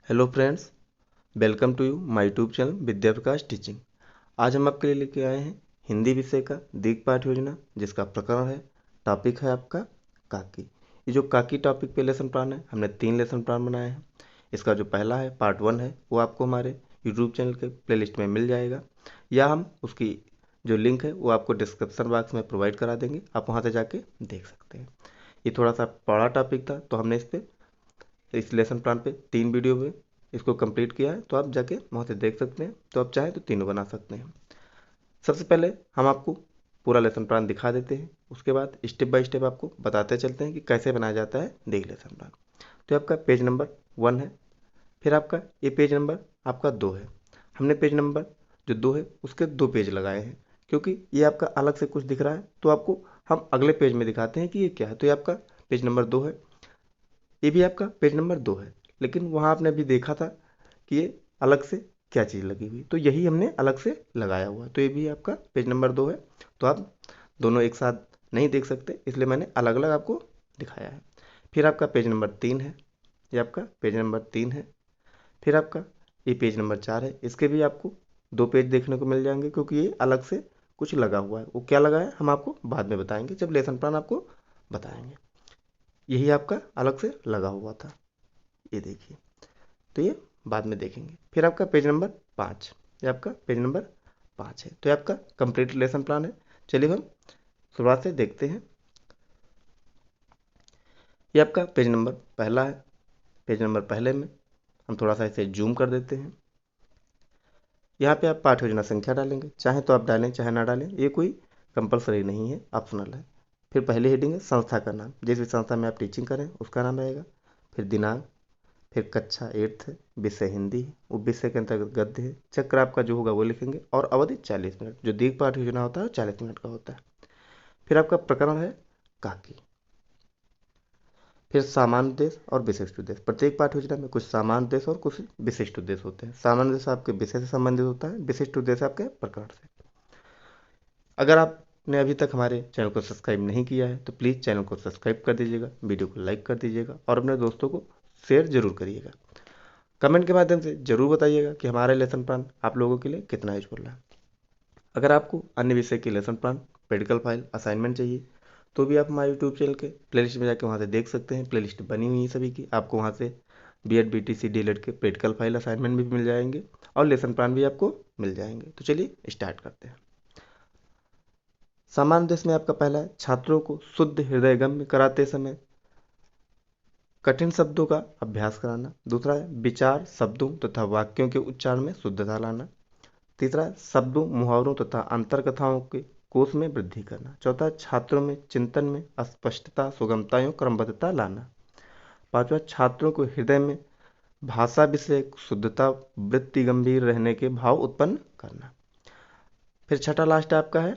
Hello friends, welcome to you my YouTube channel Vidya Prakash teaching. आज हम आपके लिए लेके आए हैं हिंदी विषय का दीर्घ पाठ योजना, जिसका प्रकरण है, टॉपिक है आपका काकी। ये जो काकी टॉपिक पे लेसन प्लान है, हमने 3 लेसन प्लान बनाए हैं। इसका जो पहला है पार्ट 1 है, वो आपको हमारे यूट्यूब चैनल के प्लेलिस्ट में मिल जाएगा, या हम उसकी जो लिंक है वो आपको डिस्क्रिप्शन बॉक्स में प्रोवाइड करा देंगे, आप वहाँ से जाके देख सकते हैं। ये थोड़ा सा बड़ा टॉपिक था, तो हमने इस लेसन प्लान पे 3 वीडियो में इसको कंप्लीट किया है, तो आप जाके वहाँ से देख सकते हैं। तो आप चाहें तो तीनों बना सकते हैं। सबसे पहले हम आपको पूरा लेसन प्लान दिखा देते हैं, उसके बाद स्टेप बाय स्टेप आपको बताते चलते हैं कि कैसे बनाया जाता है देख लेसन प्लान। तो आपका पेज नंबर 1 है, फिर आपका ये पेज नंबर आपका 2 है। हमने पेज नंबर जो 2 है उसके 2 पेज लगाए हैं, क्योंकि ये आपका अलग से कुछ दिख रहा है, तो आपको हम अगले पेज में दिखाते हैं कि ये क्या है। तो ये आपका पेज नंबर 2 है, ये भी आपका पेज नंबर 2 है, लेकिन वहाँ आपने अभी देखा था कि ये अलग से क्या चीज़ लगी हुई, तो यही हमने अलग से लगाया हुआ है। तो ये भी आपका पेज नंबर 2 है। तो आप दोनों एक साथ नहीं देख सकते, इसलिए मैंने अलग अलग आपको दिखाया है। फिर आपका पेज नंबर 3 है, ये आपका पेज नंबर 3 है। फिर आपका ये पेज नंबर 4 है, इसके भी आपको 2 पेज देखने को मिल जाएंगे, क्योंकि ये अलग से कुछ लगा हुआ है। वो क्या लगा है हम आपको बाद में बताएंगे, जब लेसन प्लान आपको बताएंगे। यही आपका अलग से लगा हुआ था, ये देखिए। तो ये बाद में देखेंगे। फिर आपका पेज नंबर 5, ये आपका पेज नंबर 5 है। तो ये आपका कंप्लीट लेसन प्लान है। चलिए हम शुरुआत से देखते हैं। ये आपका पेज नंबर पहला है। पेज नंबर पहले में हम थोड़ा सा इसे जूम कर देते हैं। यहाँ पे आप पाठ योजना संख्या डालेंगे, चाहे तो आप डालें चाहे ना डालें, ये कोई कंपलसरी नहीं है, ऑप्शनल है। फिर पहली हेडिंग है संस्था का नाम, जिस भी संस्था में आप टीचिंग करें उसका नाम रहेगा। फिर दिनांक, फिर कक्षा 8th है, विषय हिंदी है, वो विषय के अंतर्गत गद्य है। चक्र आपका जो होगा वो लिखेंगे, और अवधि 40 मिनट। जो दीर्घ पाठ योजना होता है 40 मिनट का होता है। फिर आपका प्रकरण है काकी। फिर सामान्य उद्देश्य और विशिष्ट उद्देश्य। प्रत्येक पाठ योजना में कुछ सामान्य उद्देश्य और कुछ विशिष्ट उद्देश्य होते हैं। सामान्य उद्देश्य आपके विषय से संबंधित होता है, विशिष्ट उद्देश्य आपके प्रकरण से। अगर आपने अभी तक हमारे चैनल को सब्सक्राइब नहीं किया है, तो प्लीज़ चैनल को सब्सक्राइब कर दीजिएगा, वीडियो को लाइक कर दीजिएगा, और अपने दोस्तों को शेयर जरूर करिएगा। कमेंट के माध्यम से जरूर बताइएगा कि हमारा लेसन प्लान आप लोगों के लिए कितना यूजफुल है। अगर आपको अन्य विषय की lesson plan, practical file, assignment चाहिए, तो भी आप हमारे यूट्यूब चैनल के प्लेलिस्ट में जाकर वहाँ से देख सकते हैं। प्लेलिस्ट बनी हुई है सभी की, आपको वहाँ से BEd BTC DLED के प्रैक्टिकल फाइल, असाइनमेंट भी मिल जाएंगे, और लेसन प्लान भी आपको मिल जाएंगे। तो चलिए स्टार्ट करते हैं। सामान्य उद्देश्य में आपका पहला है, छात्रों को शुद्ध हृदयगम्य कराते समय कठिन शब्दों का अभ्यास कराना। दूसरा है, विचार शब्दों तथा वाक्यों के उच्चारण में शुद्धता लाना। तीसरा है, शब्दों, मुहावरों तथा अंतर कथाओं के कोष में वृद्धि करना। चौथा है, छात्रों में चिंतन में स्पष्टता, सुगमता एवं क्रमबद्धता लाना। पांचवा, छात्रों को हृदय में भाषा विषय शुद्धता, वृत्ति गंभीर रहने के भाव उत्पन्न करना। फिर छठा लास्ट आपका है,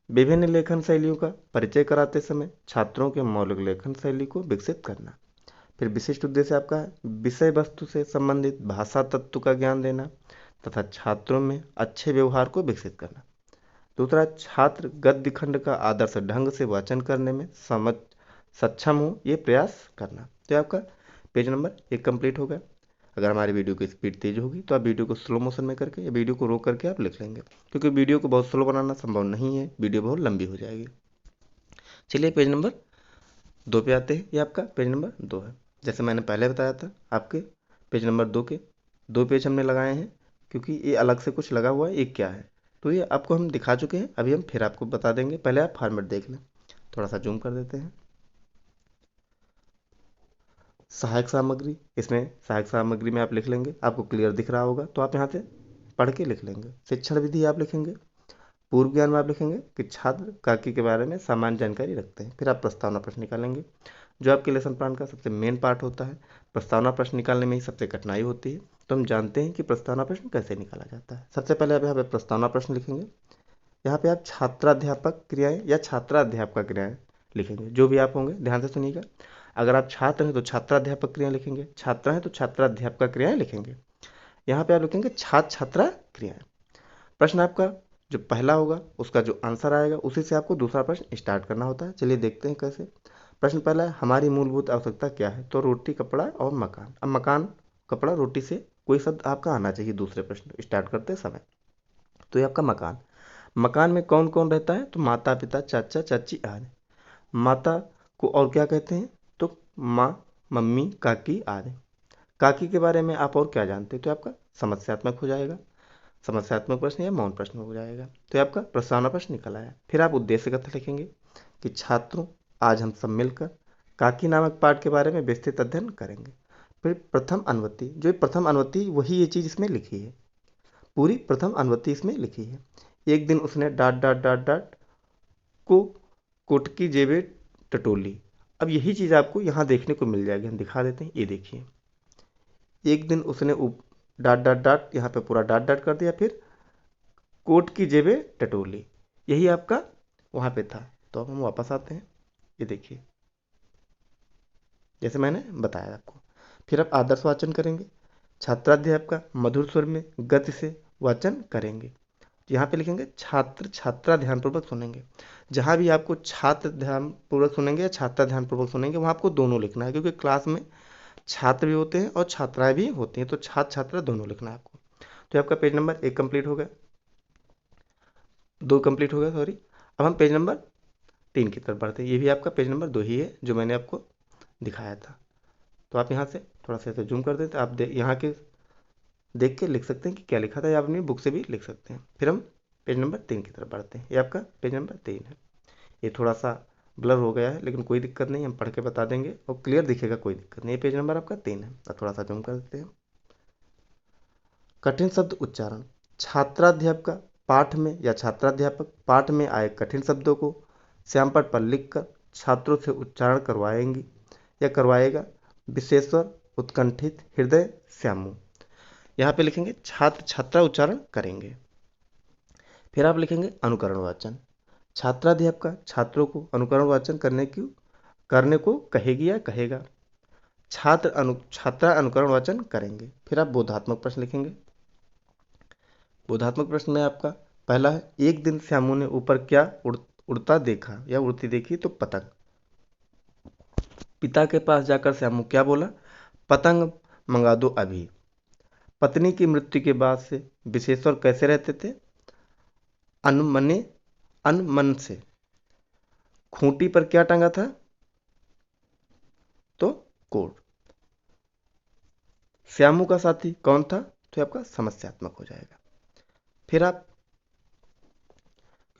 विभिन्न लेखन शैलियों का परिचय कराते समय छात्रों के मौलिक लेखन शैली को विकसित करना। फिर विशिष्ट उद्देश्य आपका है, विषय वस्तु से संबंधित भाषा तत्व का ज्ञान देना तथा छात्रों में अच्छे व्यवहार को विकसित करना। दूसरा, छात्र गद्य खंड का आदर्श ढंग से वाचन करने में समझ सक्षम हो, ये प्रयास करना। तो आपका पेज नंबर 1 कंप्लीट होगा। अगर हमारी वीडियो की स्पीड तेज होगी तो आप वीडियो को स्लो मोशन में करके या वीडियो को रोक करके आप लिख लेंगे, क्योंकि वीडियो को बहुत स्लो बनाना संभव नहीं है, वीडियो बहुत लंबी हो जाएगी। चलिए पेज नंबर 2 पे आते हैं। ये आपका पेज नंबर 2 है। जैसे मैंने पहले बताया था, आपके पेज नंबर 2 के 2 पेज हमने लगाए हैं, क्योंकि ये अलग से कुछ लगा हुआ है, ये क्या है। तो ये आपको हम दिखा चुके हैं, अभी हम फिर आपको बता देंगे। पहले आप फॉर्मेट देख लें। थोड़ा सा जूम कर देते हैं। सहायक सामग्री, इसमें सहायक सामग्री में आप लिख लेंगे, आपको क्लियर दिख रहा होगा तो आप यहाँ से पढ़ के लिख लेंगे। शिक्षण विधि आप लिखेंगे। पूर्व ज्ञान में आप लिखेंगे कि छात्र काकी के बारे में सामान्य जानकारी रखते हैं। फिर आप प्रस्तावना प्रश्न निकालेंगे, जो आपके लेसन प्लान का सबसे मेन पार्ट होता है। प्रस्तावना प्रश्न निकालने में ही सबसे कठिनाई होती है, तो हम जानते हैं कि प्रस्तावना प्रश्न कैसे निकाला जाता है। सबसे पहले आप यहाँ पे प्रस्तावना प्रश्न लिखेंगे। यहाँ पे आप छात्राध्यापक क्रियाएं या छात्राध्यापक क्रियाएं लिखेंगे, जो भी आप होंगे। ध्यान से सुनिएगा, अगर आप छात्र हैं तो छात्राध्यापक क्रियाएं लिखेंगे, छात्र हैं तो छात्राध्यापक क्रियाएं लिखेंगे। यहाँ पे आप लिखेंगे छात्र छात्रा क्रियाएं। प्रश्न आपका जो पहला होगा उसका जो आंसर आएगा उसी से आपको दूसरा प्रश्न स्टार्ट करना होता है। चलिए देखते हैं कैसे। प्रश्न पहला है, हमारी मूलभूत आवश्यकता क्या है। तो रोटी, कपड़ा और मकान। अब मकान कपड़ा, रोटी से कोई शब्द आपका आना चाहिए दूसरे प्रश्न स्टार्ट करते समय। तो ये आपका मकान। मकान में कौन कौन रहता है? तो माता पिता चाचा चाची आदि। माता को और क्या कहते हैं? तो माँ, मम्मी, काकी आदि। काकी के बारे में आप और क्या जानते हैं? तो आपका समस्यात्मक हो जाएगा, समस्यात्मक प्रश्न या मौन प्रश्न हो जाएगा। तो ये आपका प्रस्तावना प्रश्न निकल आया। फिर आप उद्देश्य कथन लिखेंगे कि छात्रों, आज हम सब मिलकर काकी नामक पाठ के बारे में विस्तृत अध्ययन करेंगे। फिर प्रथम अनुवृत्ति, जो प्रथम अनुवृत्ति वही ये चीज़ इसमें लिखी है, पूरी प्रथम अनुवृत्ति इसमें लिखी है। एक दिन उसने डाट डाट डाट डाट को कोट की जेबें टटोली। अब यही चीज़ आपको यहाँ देखने को मिल जाएगी, हम दिखा देते हैं, ये देखिए। एक दिन उसने डाट डाट डाट, यहाँ पे पूरा डाट डाट कर दिया, फिर कोट की जेबें टटोली, यही आपका वहाँ पे था। तो अब हम वापस आते हैं, ये देखिए जैसे मैंने बताया आपको। फिर आप आदर्श वाचन करेंगे। छात्राध्यापक का मधुर स्वर में गति से वाचन करेंगे। यहाँ पे लिखेंगे छात्र छात्रा ध्यानपूर्वक सुनेंगे। जहाँ भी आपको छात्र ध्यानपूर्वक सुनेंगे या छात्रा ध्यानपूर्वक सुनेंगे वहाँ आपको दोनों लिखना है, क्योंकि क्लास में छात्र भी होते हैं और छात्राएं भी होती हैं, तो छात्र छात्रा दोनों लिखना है आपको। तो आपका पेज नंबर 1 कंप्लीट हो गया, 2 कंप्लीट हो गया, सॉरी। अब हम पेज नंबर 3 की तरफ बढ़ते हैं। ये भी आपका पेज नंबर 2 ही है जो मैंने आपको दिखाया था। तो आप यहाँ से थोड़ा सा ऐसे जूम कर देते, आप यहाँ के देख के लिख सकते हैं कि क्या लिखा था, या अपनी बुक से भी लिख सकते हैं। फिर हम पेज नंबर 3 की तरफ बढ़ते हैं। ये आपका पेज नंबर 3 है। ये थोड़ा सा ब्लर हो गया है, लेकिन कोई दिक्कत नहीं, हम पढ़ के बता देंगे और क्लियर दिखेगा, कोई दिक्कत नहीं। ये पेज नंबर आपका 3 है। अब थोड़ा सा जूम कर देते हैं। कठिन शब्द उच्चारण। छात्राध्यापक पाठ में या छात्राध्यापक पाठ में आए कठिन शब्दों को श्यामपट्ट पर लिखकर छात्रों से उच्चारण करवाएंगी या करवाएगा विशेश्वर उत्कंठित हृदय श्यामू। यहाँ पे लिखेंगे छात्र छात्रा उच्चारण करेंगे। फिर आप लिखेंगे अनुकरण वाचन। छात्राध्यापक छात्रों को अनुकरण वाचन करने को कहेगी या कहेगा। छात्रा अनुकरण वाचन करेंगे। फिर आप बोधात्मक प्रश्न लिखेंगे। बोधात्मक प्रश्न में आपका पहला है, एक दिन श्यामू ने ऊपर क्या उड़ता देखा या उड़ती देखी? तो पतंग। पिता के पास जाकर श्यामू क्या बोला? पतंग मंगा दो अभी। पत्नी की मृत्यु के बाद से विशेश्वर कैसे रहते थे? अनमन से। खूंटी पर क्या टंगा था? तो कोट। श्यामू का साथी कौन था? तो आपका समस्यात्मक हो जाएगा। फिर आप,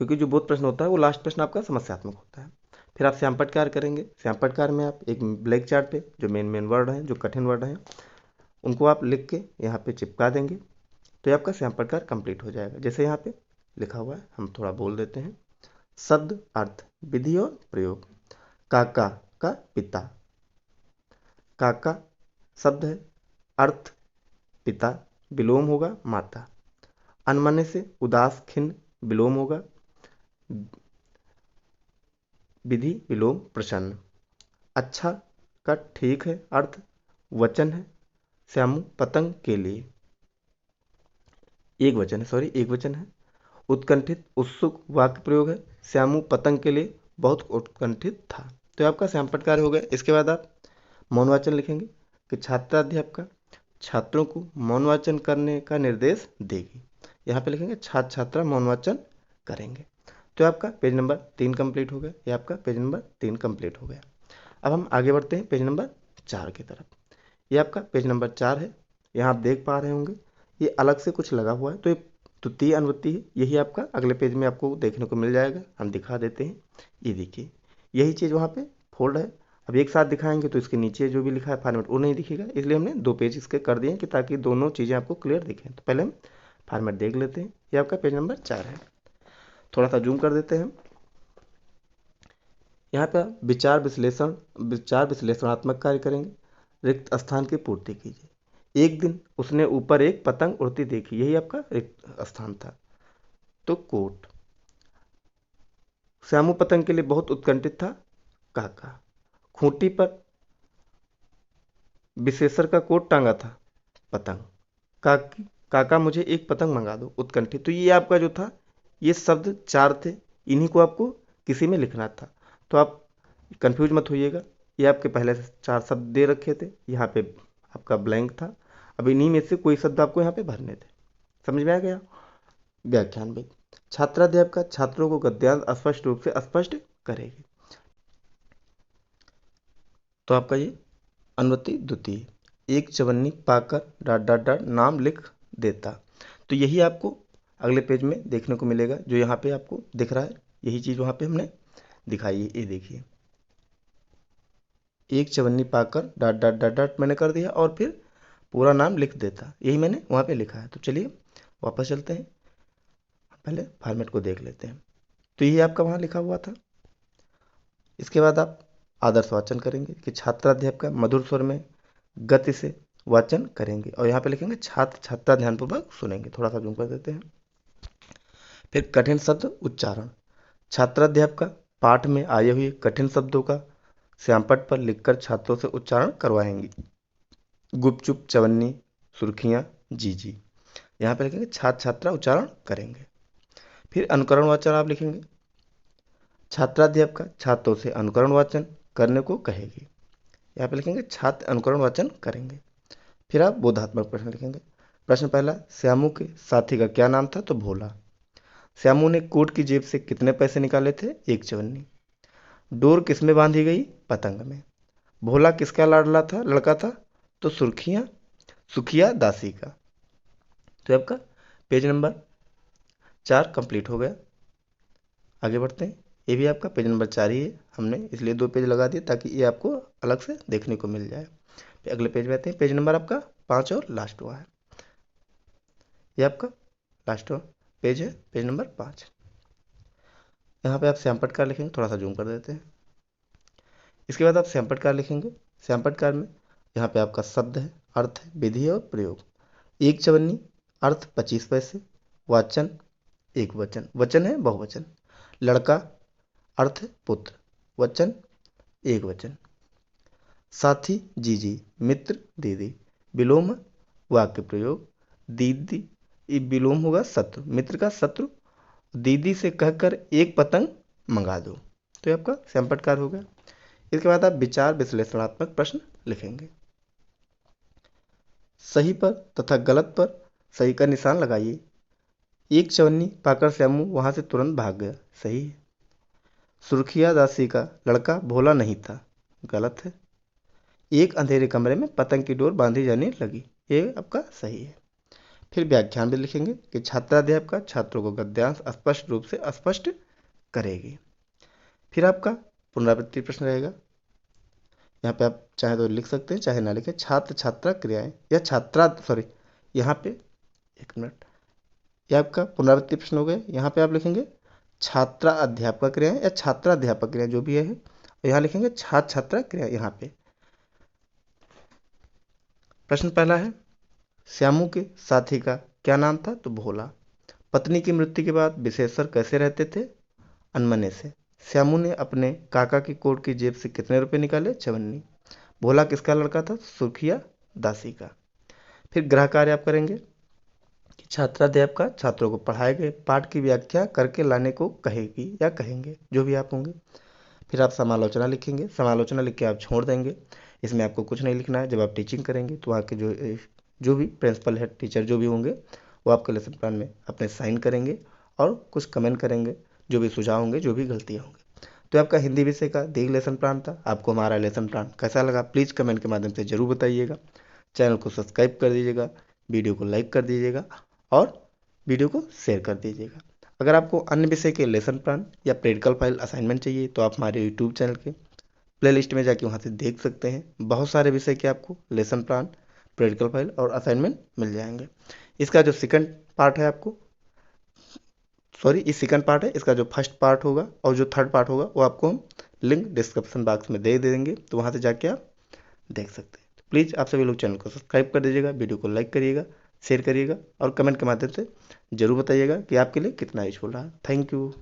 क्योंकि जो बोध प्रश्न होता है वो लास्ट प्रश्न आपका समस्यात्मक होता है। फिर आप श्यामपट्ट कार्य करेंगे। श्यामपट्ट कार्य में आप एक ब्लैक चार्ट पे जो मेन वर्ड हैं, जो कठिन वर्ड हैं, उनको आप लिख के यहाँ पे चिपका देंगे। तो ये आपका श्यामपट्ट कार्य कंप्लीट हो जाएगा। जैसे यहाँ पे लिखा हुआ है, हम थोड़ा बोल देते हैं। शब्द, अर्थ, विधि और प्रयोग। काका का पिता। काका शब्द है, अर्थ पिता, विलोम होगा माता। अनमने से उदास खिन्न, विलोम होगा विधि, विलोम प्रसन्न। अच्छा का ठीक है, अर्थ वचन है, श्यामू पतंग के लिए, एक वचन है, सॉरी एक वचन है। उत्कंठित उत्सुक वाक्य प्रयोग है, श्यामू पतंग के लिए बहुत उत्कंठित था। तो आपका श्यामपट्ट कार्य हो गया। इसके बाद आप मौन वाचन लिखेंगे कि छात्राध्यापक छात्रों को मौन वाचन करने का निर्देश देगी। यहाँ पे लिखेंगे छात्र छात्रा मौन वाचन करेंगे। तो आपका पेज नंबर 3 कंप्लीट हो गया। ये आपका पेज नंबर 3 कंप्लीट हो गया। अब हम आगे बढ़ते हैं पेज नंबर 4 की तरफ। ये आपका पेज नंबर 4 है। यहाँ आप देख पा रहे होंगे ये अलग से कुछ लगा हुआ है, तो ये तृतीय अनुवृत्ति है। यही आपका अगले पेज में आपको देखने को मिल जाएगा। हम दिखा देते हैं, ये देखिए यही चीज़ वहाँ पे फोल्ड है। अब एक साथ दिखाएंगे तो इसके नीचे जो भी लिखा है फॉर्मेट वो नहीं दिखेगा, इसलिए हमने 2 पेज इसके कर दिए कि ताकि दोनों चीज़ें आपको क्लियर दिखें। तो पहले हम फॉर्मेट देख लेते हैं। ये आपका पेज नंबर 4 है। थोड़ा सा जूम कर देते हैं। यहाँ पर विचार विश्लेषणात्मक कार्य करेंगे। रिक्त स्थान की पूर्ति कीजिए। एक दिन उसने ऊपर एक पतंग उड़ती देखी, यही आपका रिक्त स्थान था। तो कोट। श्यामू पतंग के लिए बहुत उत्कंठित था, काका। खूंटी पर विशेषर का कोट टांगा था, पतंग। काका मुझे एक पतंग मंगा दो, उत्कंठित। तो ये आपका जो था, ये शब्द 4 थे, इन्हीं को आपको किसी में लिखना था। तो आप कंफ्यूज मत होइएगा, ये आपके पहले से 4 शब्द दे रखे थे, यहाँ पे आपका ब्लैंक था। अब इन्हीं में से कोई शब्द आपको यहाँ पे भरने थे। समझ में आ गया। व्याख्यान भी, छात्राध्यापका छात्रों को गद्यांश स्पष्ट रूप से स्पष्ट करेगी। तो आपका ये अनुवृत्ति द्वितीय, एक चवन्नी पाकर डॉट डॉट डॉट नाम लिख देता। तो यही आपको अगले पेज में देखने को मिलेगा, जो यहाँ पे आपको दिख रहा है, यही चीज़ वहाँ पे हमने दिखाई है। ये देखिए, एक चवन्नी पाकर डॉट डॉट डॉट डॉट मैंने कर दिया और फिर पूरा नाम लिख देता, यही मैंने वहाँ पे लिखा है। तो चलिए वापस चलते हैं, पहले फॉर्मेट को देख लेते हैं। तो यही आपका वहाँ लिखा हुआ था। इसके बाद आप आदर्श वाचन करेंगे कि छात्राध्यापक मधुर स्वर में गति से वाचन करेंगे, और यहाँ पे लिखेंगे छात्र छात्रा ध्यानपूर्वक सुनेंगे। थोड़ा सा जूम कर देते हैं। फिर कठिन शब्द उच्चारण, छात्राध्यापक पाठ में आए हुए कठिन शब्दों का श्यामपट्ट पर लिखकर छात्रों से उच्चारण करवाएंगे। गुपचुप, चवन्नी, सुर्खियाँ, जी, यहाँ पे लिखेंगे छात्र छात्रा उच्चारण करेंगे। फिर अनुकरण वाचन आप लिखेंगे, छात्राध्यापक छात्रों से अनुकरण वाचन करने को कहेगी। यहाँ पे लिखेंगे छात्र अनुकरण वाचन करेंगे। फिर आप बोधात्मक प्रश्न लिखेंगे। प्रश्न पहला, श्यामू के साथी का क्या नाम था? तो भोला। श्यामू ने कोट की जेब से कितने पैसे निकाले थे? एक चवन्नी। डोर किसमें बांधी गई? पतंग में। भोला किसका लाडला था, लड़का था? तो सुखिया दासी का। तो आपका पेज नंबर 4 कंप्लीट हो गया। आगे बढ़ते हैं। ये भी आपका पेज नंबर 4 ही है, हमने इसलिए 2 पेज लगा दिए ताकि ये आपको अलग से देखने को मिल जाए। फिर अगले पेज में आते हैं, पेज नंबर आपका 5 और लास्ट हुआ है। ये आपका लास्ट पेज है, पेज नंबर 5। यहाँ पे आप श्यामपटकार लिखेंगे, थोड़ा सा जूम कर देते हैं। इसके बाद आप श्यामपटकार लिखेंगे। श्यामपटकार में यहाँ पे आपका शब्द है, अर्थ है, विधि और प्रयोग। एक चवन्नी, अर्थ 25 पैसे, वाचन एक वचन, वचन है बहुवचन। लड़का, अर्थ है पुत्र, वचन एक वचन। साथी जी, मित्र दीदी, विलोम वाक्य प्रयोग। दीदी, ये विलोम होगा शत्रु, मित्र का शत्रु। दीदी से कहकर एक पतंग मंगा दो। तो ये आपका श्यामपटकार हो गया। इसके बाद आप विचार विश्लेषणात्मक प्रश्न लिखेंगे। सही पर तथा गलत पर सही का निशान लगाइए। एक चवन्नी पाकर श्यामू वहां से तुरंत भाग गया, सही है। सुर्खिया दासी का लड़का भोला नहीं था, गलत है। एक अंधेरे कमरे में पतंग की डोर बांधी जाने लगी, ये आपका सही है। फिर व्याख्यान भी लिखेंगे कि छात्राध्यापक छात्रों को गद्यांश स्पष्ट रूप से स्पष्ट करेगी। फिर आपका पुनरावृत्ति प्रश्न रहेगा। यहाँ पे आप चाहे तो लिख सकते हैं, चाहे ना लिखें। छात्र छात्रा क्रियाएं या यहाँ पे एक मिनट, यह आपका पुनरावृत्ति प्रश्न हो गए। यहाँ पे आप लिखेंगे छात्रा अध्यापक क्रियाएं या छात्राध्यापक क्रिया, जो भी है। यहाँ लिखेंगे छात्र छात्रा क्रिया। यहाँ पे प्रश्न पहला है, श्यामू के साथी का क्या नाम था? तो भोला। पत्नी की मृत्यु के बाद विशेश्वर कैसे रहते थे? अनमने से। श्यामू ने अपने काका की कोट की जेब से कितने रुपए निकाले? चवन्नी। भोला किसका लड़का था? सुखिया दासी का। फिर गृह कार्य आप करेंगे कि छात्राध्यापक छात्रों को पढ़ाए गए पाठ की व्याख्या करके लाने को कहेगी या कहेंगे, जो भी आप होंगे। फिर आप समालोचना लिखेंगे। समालोचना लिख के आप छोड़ देंगे, इसमें आपको कुछ नहीं लिखना है। जब आप टीचिंग करेंगे तो वहाँ के जो भी प्रिंसिपल है, टीचर जो भी होंगे, वो आपके लेसन प्लान में अपने साइन करेंगे और कुछ कमेंट करेंगे, जो भी सुझाव होंगे, जो भी गलतियाँ होंगी। तो आपका हिंदी विषय का दीर्घ लेसन प्लान था। आपको हमारा लेसन प्लान कैसा लगा प्लीज़ कमेंट के माध्यम से ज़रूर बताइएगा। चैनल को सब्सक्राइब कर दीजिएगा, वीडियो को लाइक कर दीजिएगा और वीडियो को शेयर कर दीजिएगा। अगर आपको अन्य विषय के लेसन प्लान या प्रैक्टिकल फाइल असाइनमेंट चाहिए तो आप हमारे यूट्यूब चैनल के प्लेलिस्ट में जाके वहाँ से देख सकते हैं। बहुत सारे विषय के आपको लेसन प्लान, प्रैक्टिकल फाइल और असाइनमेंट मिल जाएंगे। इसका जो सेकंड पार्ट है ये सेकंड पार्ट है। इसका जो फर्स्ट पार्ट होगा और जो थर्ड पार्ट होगा वो आपको हम लिंक डिस्क्रिप्शन बॉक्स में दे देंगे, तो वहाँ से जाके आप देख सकते हैं। तो प्लीज़ आप सभी लोग चैनल को सब्सक्राइब कर दीजिएगा, वीडियो को लाइक करिएगा, शेयर करिएगा और कमेंट के माध्यम से ज़रूर बताइएगा कि आपके लिए कितना यूजफुल रहा। Thank you.